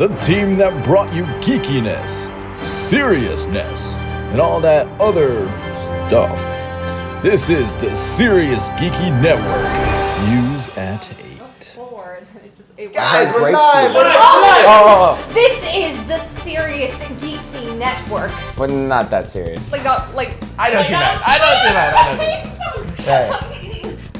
the team that brought you geekiness, seriousness, and all that other stuff. This is the Serious Geeky Network. News at 8. Guys, we're live! This is the Serious Geeky Network. But not that serious. I don't do that.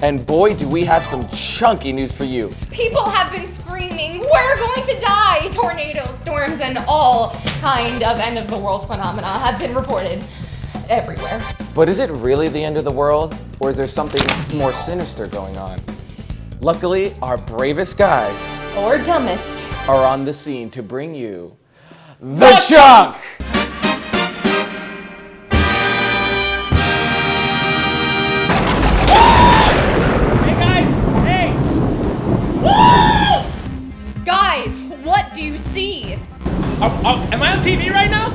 And boy, do we have some chunky news for you. People have been screaming, "We're going to die!" Tornadoes, storms, and all kind of end-of-the-world phenomena have been reported everywhere. But is it really the end of the world? Or is there something more sinister going on? Luckily, our bravest guys, or dumbest, are on the scene to bring you The Chunk! Hey guys! Hey! Guys, what do you see? Am I on TV right now?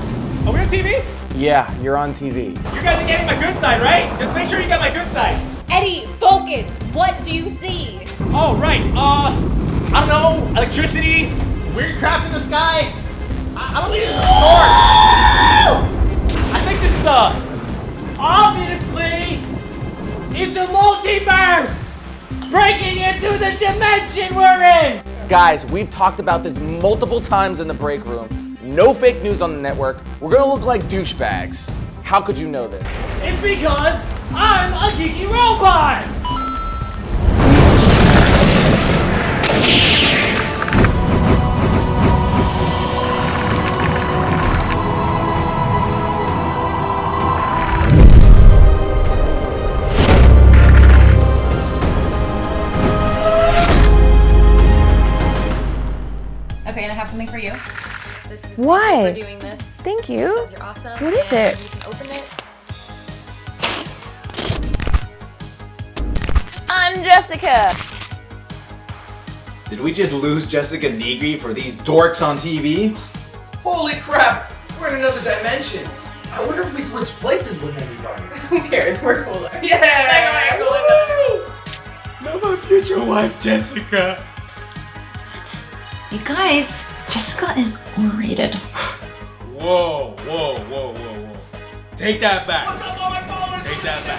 Are we on TV? Yeah, you're on TV. You guys are getting my good side, right? Just make sure you got my good side. Eddie, focus! What do you see? Oh, right. I don't know. Electricity, weird craft in the sky. I don't think this is a storm. I think this is obviously, it's a multiverse breaking into the dimension we're in. Guys, we've talked about this multiple times in the break room. No fake news on the network. We're gonna look like douchebags. How could you know this? It's because I'm a geeky robot. Okay, and I have something for you. Why? Thank you for doing this. Thank you. Because you're awesome. What is it? You can open it. I'm Jessica. Did we just lose Jessica Negri for these dorks on TV? Holy crap! We're in another dimension. I wonder if we switch places with anybody. Who cares? We're cooler. Yeah! Woo! Not my future wife, Jessica. You guys, Jessica is overrated. Whoa. Take that back. What's up, all my followers? Take that back.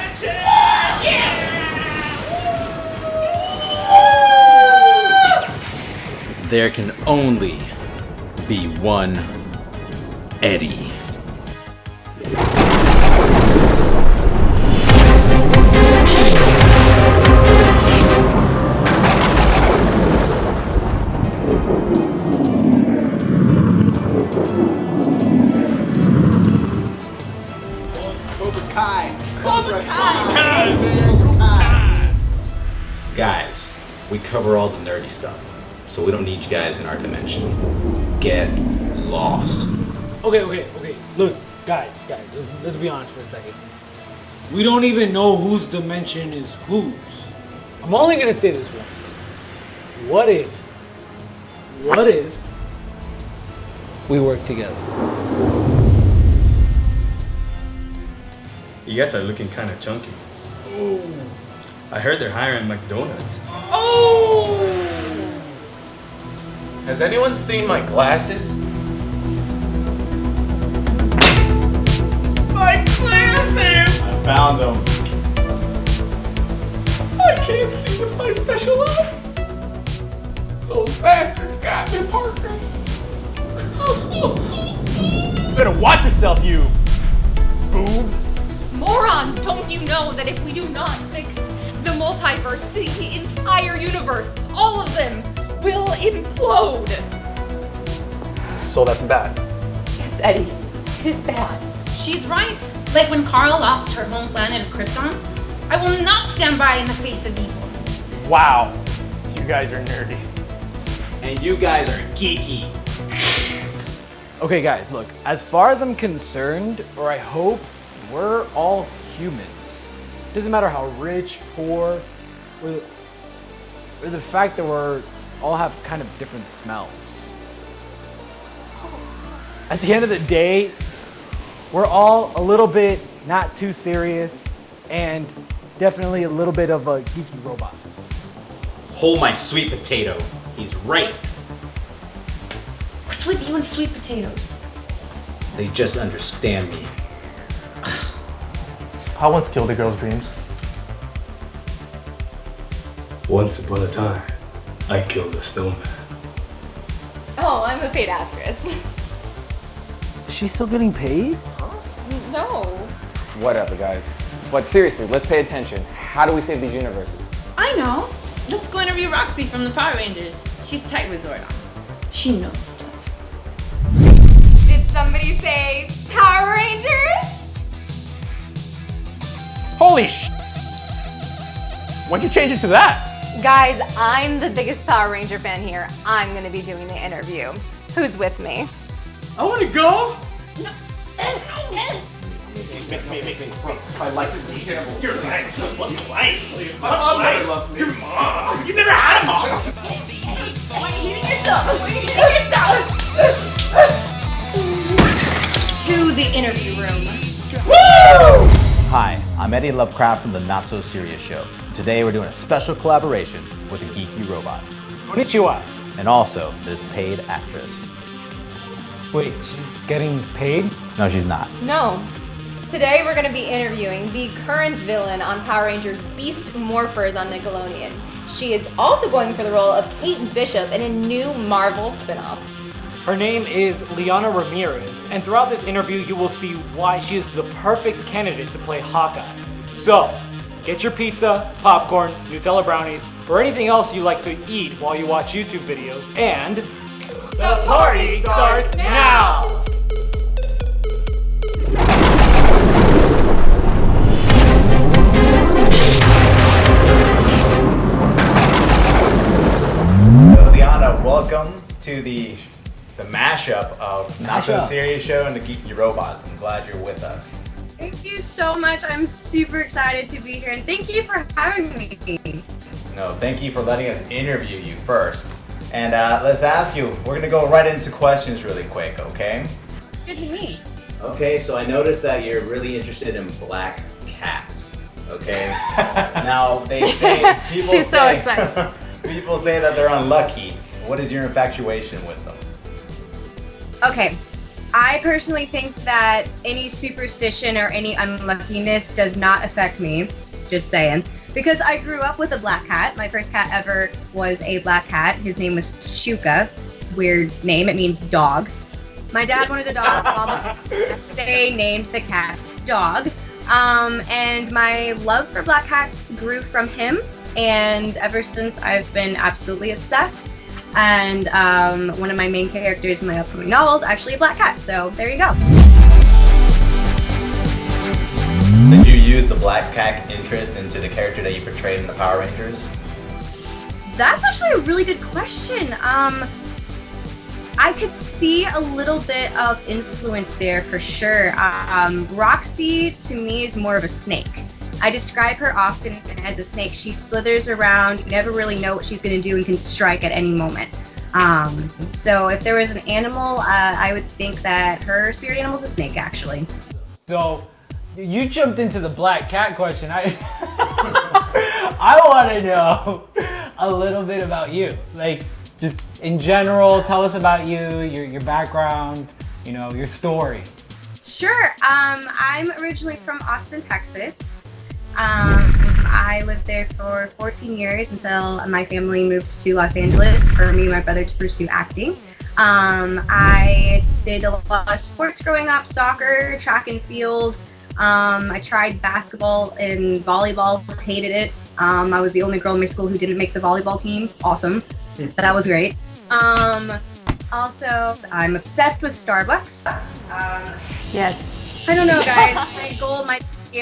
There can only be one Eddie. Cobra Kai. Guys, we cover all the nerdy stuff, so we don't need you guys in our dimension. Get lost. Okay. Look, guys, let's be honest for a second. We don't even know whose dimension is whose. I'm only gonna say this once. What if we work together? You guys are looking kind of chunky. Oh. I heard they're hiring McDonald's. Oh! Has anyone seen my glasses? My glasses! I found them. I can't see with my special eyes. Those bastards got me, Parker. You better watch yourself, you boob. Morons, don't you know that if we do not fix the multiverse, the entire universe, all of them, will implode? So that's bad. Yes, Eddie, it is bad. She's right. Like when Carl lost her home planet of Krypton, I will not stand by in the face of evil. Wow. You guys are nerdy. And you guys are geeky. Okay, guys, look. As far as I'm concerned, or I hope, we're all humans. Doesn't matter how rich, poor, or the fact that we're all have kind of different smells. At the end of the day, we're all a little bit not too serious and definitely a little bit of a geeky robot. Hold my sweet potato. He's right. What's with you and sweet potatoes? They just understand me. I once killed a girl's dreams. Once upon a time, I killed a snowman. Oh, I'm a paid actress. Is she still getting paid? No. Whatever, guys. But seriously, let's pay attention. How do we save these universes? I know. Let's go interview Roxy from the Power Rangers. She's tight with Zordon. She knows stuff. Did somebody say Power Rangers? Holy sh! Why'd you change it to that? Guys, I'm the biggest Power Ranger fan here. I'm gonna be doing the interview. Who's with me? I want to go. My life is terrible. Your life. What life? My mother loved me. Your mom. You never had a mom. To the interview room. Hi, I'm Eddie Lovecraft from the Not So Serious Show. Today we're doing a special collaboration with the Geeky Robots. Konnichiwa. And also this paid actress. Wait, she's getting paid? No, she's not. No. Today we're gonna be interviewing the current villain on Power Rangers Beast Morphers on Nickelodeon. She is also going for the role of Kate Bishop in a new Marvel spinoff. Her name is Liana Ramirez, and throughout this interview you will see why she is the perfect candidate to play Hawkeye. So, get your pizza, popcorn, Nutella brownies, or anything else you like to eat while you watch YouTube videos, and the party starts now! So Liana, welcome to the mashup of Not So Serious Show and the Geeky Robots. I'm glad you're with us. Thank you so much. I'm super excited to be here, and thank you for having me. No, thank you for letting us interview you first. And let's ask you, we're gonna go right into questions really quick, okay? Good to meet. Okay, so I noticed that you're really interested in black cats, okay? Now, they say, She's so excited. People say that they're unlucky. What is your infatuation with them? Okay, I personally think that any superstition or any unluckiness does not affect me, just saying. Because I grew up with a black cat. My first cat ever was a black cat. His name was Shuka. Weird name, it means dog. My dad wanted a dog, they named the cat Dog. And my love for black cats grew from him. And ever since, I've been absolutely obsessed. And one of my main characters in my upcoming novel is actually a black cat. So there you go. Did you use the black cat interest into the character that you portrayed in the Power Rangers? That's actually a really good question. I could see a little bit of influence there for sure. Roxy, to me, is more of a snake. I describe her often as a snake. She slithers around, you never really know what she's going to do and can strike at any moment. So if there was an animal, I would think that her spirit animal is a snake, actually. So, you jumped into the black cat question. I want to know a little bit about you. Like, just in general, tell us about you, your background, you know, your story. Sure. I'm originally from Austin, Texas. I lived there for 14 years until my family moved to Los Angeles for me and my brother to pursue acting. I did a lot of sports growing up, soccer, track and field. I tried basketball and volleyball, hated it. I was the only girl in my school who didn't make the volleyball team. Awesome. That was great. Also, I'm obsessed with Starbucks. Yes. I don't know, guys.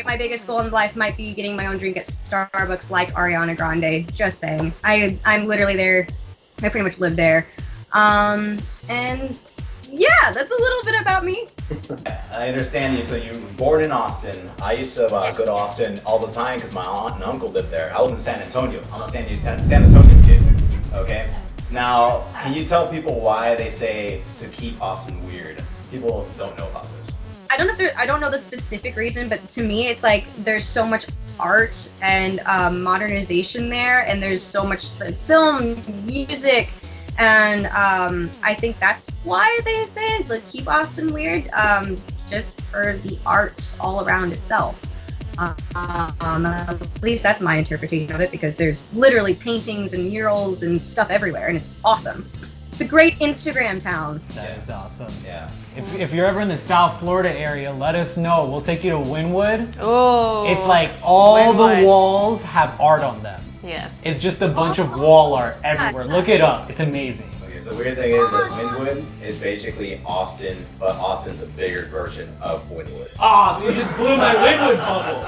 My biggest goal in life might be getting my own drink at Starbucks like Ariana Grande. Just saying. I'm literally there. I pretty much live there. And yeah, that's a little bit about me. I understand you. So you were born in Austin. I used to go to Austin all the time because my aunt and uncle lived there. I was in San Antonio. I'm a San Antonio kid. Okay. Now, can you tell people why they say to keep Austin weird? People don't know about this. I don't know the specific reason, but to me, it's like there's so much art and modernization there, and there's so much film, music, And I think that's why they said, like, keep Austin weird, just for the art all around itself. At least that's my interpretation of it, because there's literally paintings and murals and stuff everywhere, and it's awesome. It's a great Instagram town. That is awesome. Yeah. If you're ever in the South Florida area, let us know. We'll take you to Wynwood. Oh. It's like all Wynwood. the walls have art on them. Yes. It's just a bunch of wall art everywhere. Look it up. It's amazing. Okay, the weird thing is that Wynwood is basically Austin, but Austin's a bigger version of Wynwood. Ah, so you just blew my Wynwood bubble.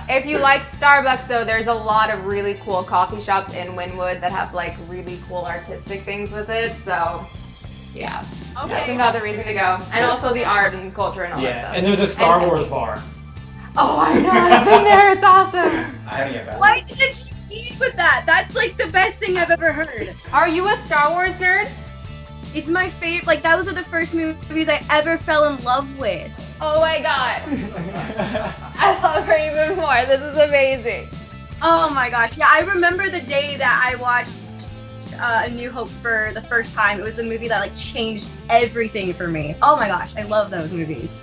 If you like Starbucks, though, there's a lot of really cool coffee shops in Wynwood that have like really cool artistic things with it. So, yeah, that's another reason to go. And also the art and culture and all that Yeah, stuff. and there's a Star Wars bar. Oh, I know, I've been there. It's awesome. I haven't yet been. Why didn't you eat with that? That's like the best thing I've ever heard. Are you a Star Wars nerd? It's my favorite. Like, those are the first movies I ever fell in love with. Oh my god. I love her even more. This is amazing. Oh my gosh. Yeah, I remember the day that I watched A New Hope for the first time. It was a movie that like changed everything for me. Oh my gosh, I love those movies.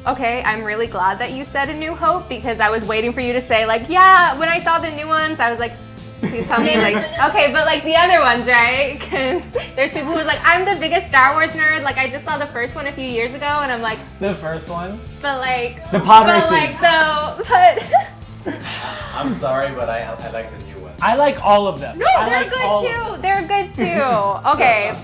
Okay, I'm really glad that you said A New Hope, because I was waiting for you to say like, yeah, when I saw the new ones, I was like, please tell me like, okay, but like the other ones, right? Because there's people who's like, I'm the biggest Star Wars nerd. Like, I just saw the first one a few years ago, and I'm like, The first one? but like, The pod but racing. like but I'm sorry, but I like the new one. I like all of them. no, I they're like all good of too. them. They're good too. Okay.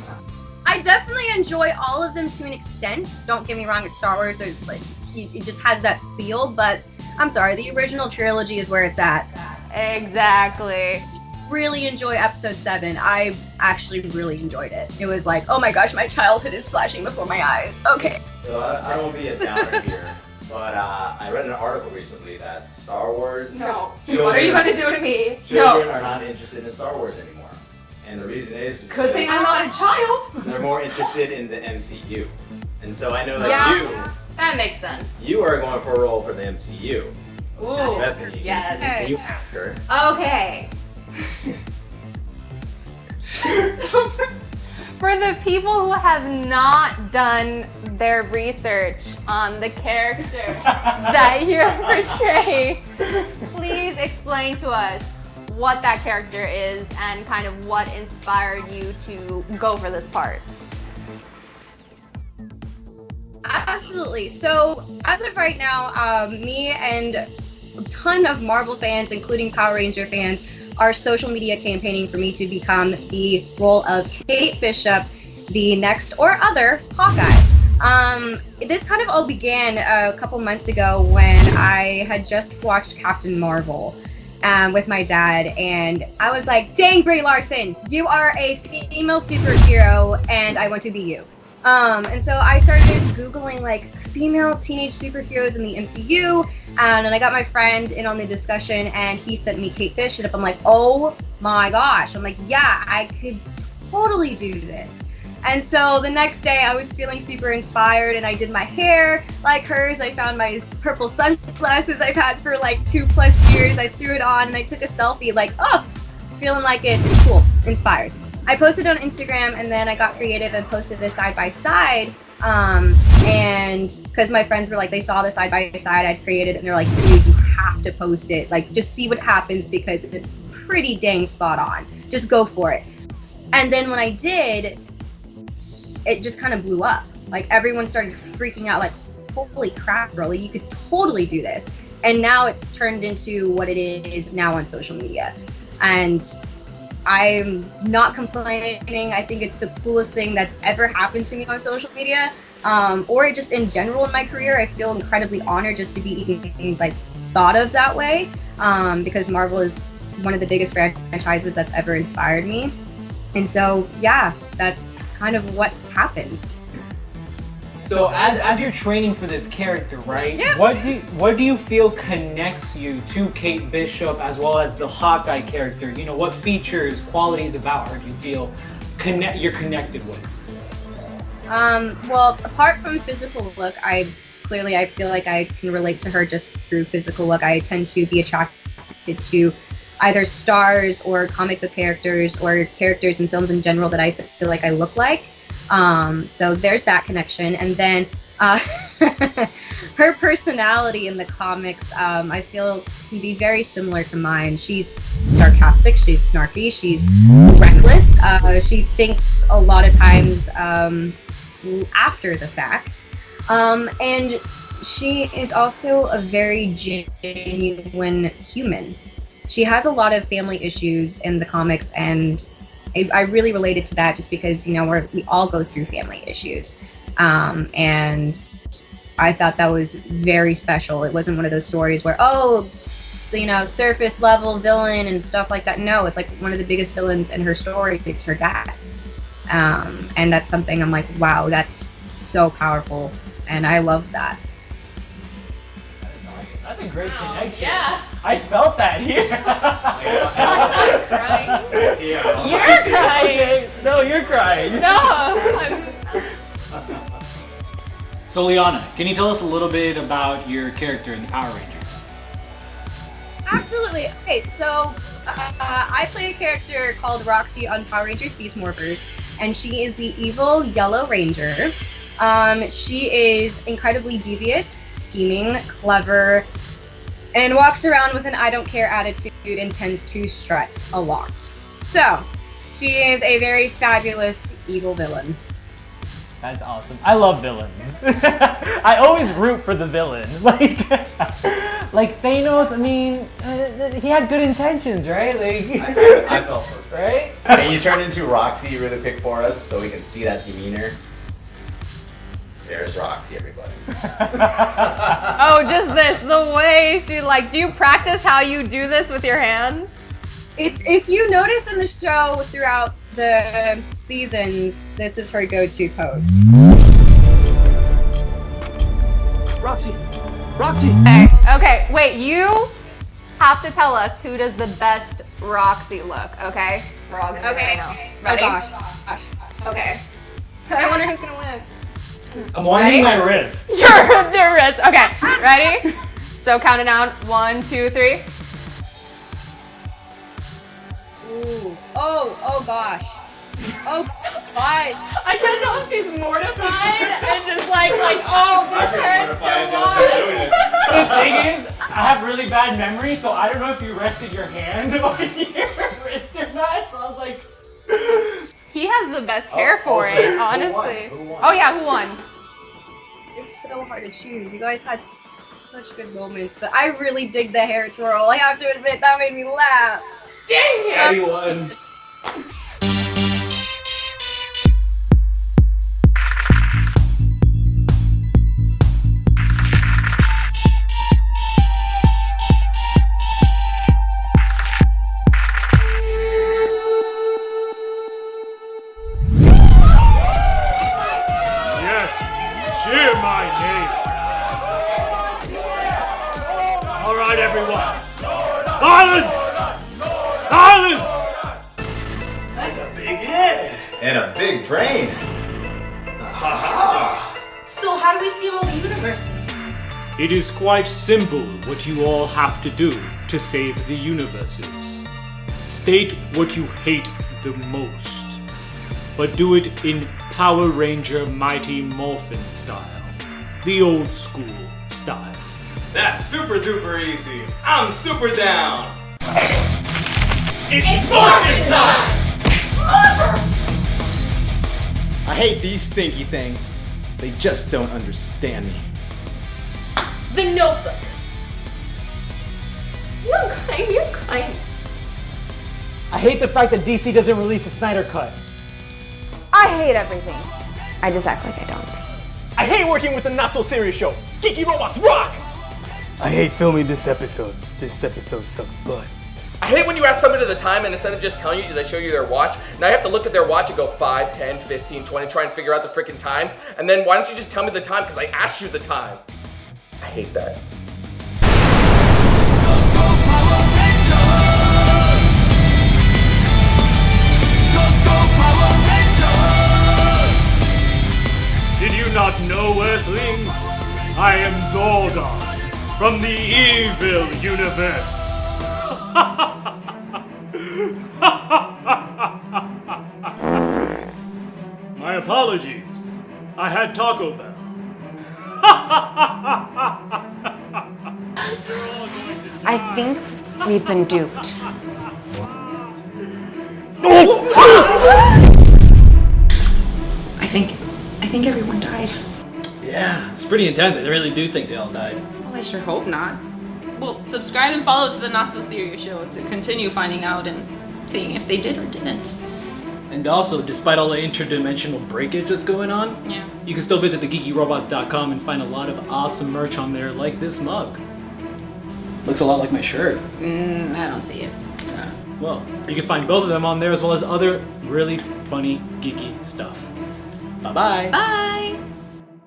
I definitely enjoy all of them to an extent. Don't get me wrong, it's Star Wars. There's like, it just has that feel. But I'm sorry, the original trilogy is where it's at. Exactly. Really enjoy Episode 7. I actually really enjoyed it. It was like, oh my gosh, my childhood is flashing before my eyes. Okay. So I don't want to be a downer here, but I read an article recently that Star Wars. No. Children, What are you gonna do to me? Children No. are not interested in Star Wars anymore, and the reason is Good thing I'm not a child. they're more interested in the MCU, and so I know that Yeah. That makes sense. you are going for a role for the MCU. Ooh. Bethany, Yes. can you ask her? Okay. So for the people who have not done their research on the character that you portray, please explain to us what that character is and kind of what inspired you to go for this part. Absolutely. So as of right now, me and a ton of Marvel fans, including Power Ranger fans, are social media campaigning for me to become the role of Kate Bishop, the next or other Hawkeye. This kind of all began a couple months ago when I had just watched Captain Marvel with my dad, and I was like, dang, Brie Larson, you are a female superhero, and I want to be you. And so I started Googling like female teenage superheroes in the MCU, and then I got my friend in on the discussion, and he sent me Kate Bishop. I'm like, oh my gosh. I'm like, yeah, I could totally do this. And so the next day I was feeling super inspired, and I did my hair like hers. I found my purple sunglasses I've had for like 2+ years. I threw it on and I took a selfie like, oh, feeling like it. Cool, inspired. I posted on Instagram, and then I got creative and posted this side by side. And because my friends were like, they saw the side by side I'd created, and they're like, dude, you have to post it. Like, just see what happens, because it's pretty dang spot on. Just go for it. And then when I did, it just kind of blew up. Like, everyone started freaking out, like, holy crap, girlie, you could totally do this. And now it's turned into what it is now on social media. And I'm not complaining. I think it's the coolest thing that's ever happened to me on social media, or just in general in my career. I feel incredibly honored just to be even like thought of that way, because Marvel is one of the biggest franchises that's ever inspired me. And so, yeah, that's kind of what happened. So as you're training for this character, right? Yeah. What do you feel connects you to Kate Bishop as well as the Hawkeye character? You know, what features, qualities about her do you feel you're connected with? Well, apart from physical look, I feel like I can relate to her just through physical look. I tend to be attracted to either stars or comic book characters or characters in films in general that I feel like I look like. So there's that connection. And then her personality in the comics, I feel can be very similar to mine. She's sarcastic, she's snarky, she's reckless. She thinks a lot of times after the fact. And she is also a very genuine human. She has a lot of family issues in the comics, and I really related to that just because, you know, we all go through family issues. And I thought that was very special. It wasn't one of those stories where, oh, you know, surface level villain and stuff like that. No, it's like one of the biggest villains in her story is her dad. And that's something I'm like, wow, that's so powerful. And I love that. That's a great connection. Yeah. I felt that here. I'm not crying. You're crying. No, you're crying. No. So Liana, can you tell us a little bit about your character in the Power Rangers? Absolutely. Okay, so I play a character called Roxy on Power Rangers Beast Morphers, and she is the evil Yellow Ranger. She is incredibly devious, scheming, clever, and walks around with an I don't care attitude and tends to strut a lot. So, she is a very fabulous evil villain. That's awesome. I love villains. I always root for the villain. Like Thanos, I mean, he had good intentions, right? I fell for it. Right? Can you turn into Roxy really quick for us so we can see that demeanor? There's Roxy, everybody. Oh, just this, the way she do you practice how you do this with your hands? If you notice in the show throughout the seasons, this is her go-to pose. Roxy! Roxy! Okay, wait, you have to tell us who does the best Roxy look, okay? We're all gonna Okay. Ready? Oh gosh. Okay. I wonder who's gonna win. I'm winding my wrist. Your wrist. Okay, ready? So count it down. 1, 2, 3. Ooh. Oh gosh. Oh God. I can't tell if she's mortified and just like, oh, this hurts so much. The thing is, I have really bad memory, so I don't know if you rested your hand on your wrist or not. So I was like, He has the best hair for it, honestly. Who won? Oh yeah, who won? It's so hard to choose. You guys had such good moments, but I really dig the hair twirl. I have to admit, that made me laugh. Dang it! Eddie won. Cheer my name. All right, everyone. Silence! Silence! That's a big head. And a big brain. So how do we see all the universes? It is quite simple what you all have to do to save the universes. State what you hate the most, but do it in Power Ranger Mighty Morphin style. The old school style. That's super duper easy. I'm super down. It's Morphin time! I hate these stinky things. They just don't understand me. The Notebook. You're kind. I hate the fact that DC doesn't release a Snyder Cut. I hate everything. I just act like I don't. I hate working with the not so serious show. Geeky Robots rock! I hate filming this episode. This episode sucks butt. I hate when you ask somebody the time and instead of just telling you, they show you their watch. Now you have to look at their watch and go 5, 10, 15, 20, try and figure out the freaking time. And then why don't you just tell me the time because I asked you the time. I hate that. Did you not know, Earthlings? I am Zordon from the evil universe. My apologies. I had Taco Bell. I think we've been duped. I think everyone died. Yeah, it's pretty intense. I really do think they all died. Well, I sure hope not. Well, subscribe and follow to the Not So Serious Show to continue finding out and seeing if they did or didn't. And also, despite all the interdimensional breakage that's going on, Yeah. you can still visit thegeekyrobots.com and find a lot of awesome merch on there, like this mug. Looks a lot like my shirt. I don't see it. Well, you can find both of them on there as well as other really funny, geeky stuff. Bye-bye. Bye!